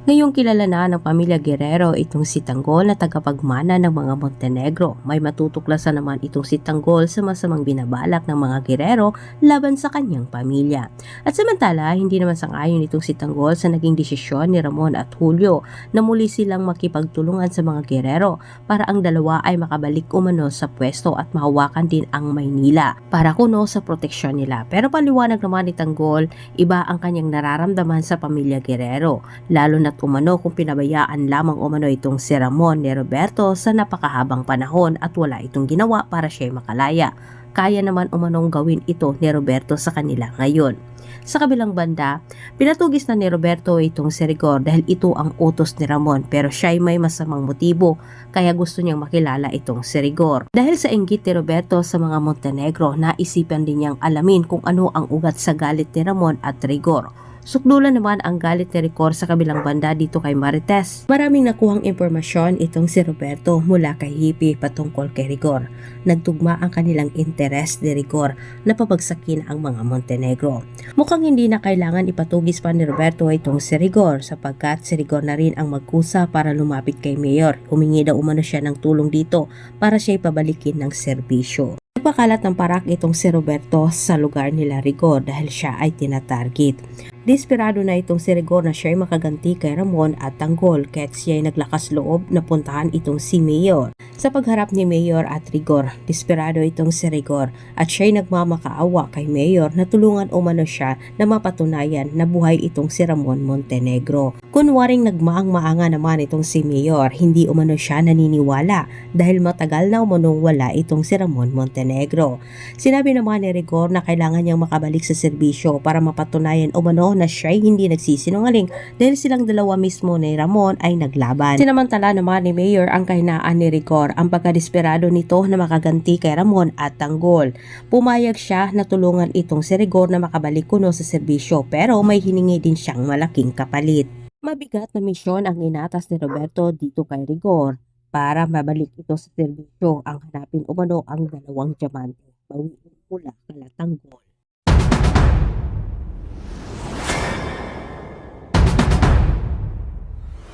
Ngayong kilala na ng pamilya Guerrero itong si Tanggol na tagapagmana ng mga Montenegro. May matutuklasan naman itong si Tanggol sa masamang binabalak ng mga Guerrero laban sa kanyang pamilya. At samantala, hindi naman sang-ayon itong si Tanggol sa naging desisyon ni Ramon at Julio na muli silang makipagtulungan sa mga Guerrero para ang dalawa ay makabalik umano sa pwesto at mahawakan din ang Maynila para kuno sa proteksyon nila. Pero paliwanag naman ni Tanggol, iba ang kanyang nararamdaman sa pamilya Guerrero, lalo na umano kung pinabayaan lamang umano itong si Ramon ni Roberto sa napakahabang panahon at wala itong ginawa para siya makalaya. Kaya naman umanong gawin ito ni Roberto sa kanila ngayon. Sa kabilang banda, pinatugis na ni Roberto itong si Rigor dahil ito ang utos ni Ramon, pero siya ay may masamang motibo kaya gusto niyang makilala itong si Rigor. Dahil sa inggit ni Roberto sa mga Montenegro, naisipan din niyang alamin kung ano ang ugat sa galit ni Ramon at Rigor. Sukdulan naman ang galit ni Rigor sa kabilang banda dito kay Marites. Maraming nakuhang impormasyon itong si Roberto mula kay Hippie patungkol kay Rigor. Nagtugma ang kanilang interes ni Rigor na pabagsakin ang mga Montenegro. Mukhang hindi na kailangan ipatugis pa ni Roberto itong si Rigor sapagkat si Rigor na rin ang magkusa para lumapit kay Mayor. Humingi daw umano siya ng tulong dito para siya ipabalikin ng serbisyo. Nagpakalat ng parak itong si Roberto sa lugar nila Rigor dahil siya ay tinatarget. Desperado na itong si Rigor na siya ay makaganti kay Ramon at Tanggol kaya't siya ay naglakas loob na puntahan itong si Mayor. Sa pagharap ni Mayor at Rigor, desperado itong si Rigor at siya ay nagmamakaawa kay Mayor na tulungan umano siya na mapatunayan na buhay itong si Ramon Montenegro. Kunwaring nagmaang-maanga naman itong si Mayor, hindi umano siya naniniwala dahil matagal na umanong wala itong si Ramon Montenegro. Sinabi naman ni Rigor na kailangan niyang makabalik sa serbisyo para mapatunayan umano na siya ay hindi nagsisinungaling dahil silang dalawa mismo ni Ramon ay naglaban. Sinamantala naman ni Mayor ang kahinaan ni Rigor, ang pagkadesperado nito na makaganti kay Ramon at Tanggol. Pumayag siya na tulungan itong si Rigor na makabalik kuno sa serbisyo pero may hiningi din siyang malaking kapalit. Mabigat na misyon ang inatas ni Roberto dito kay Rigor para mabalik ito sa serbisyo. Ang hanapin umano ang dalawang diamante. Bawiin mula kala Tanggol.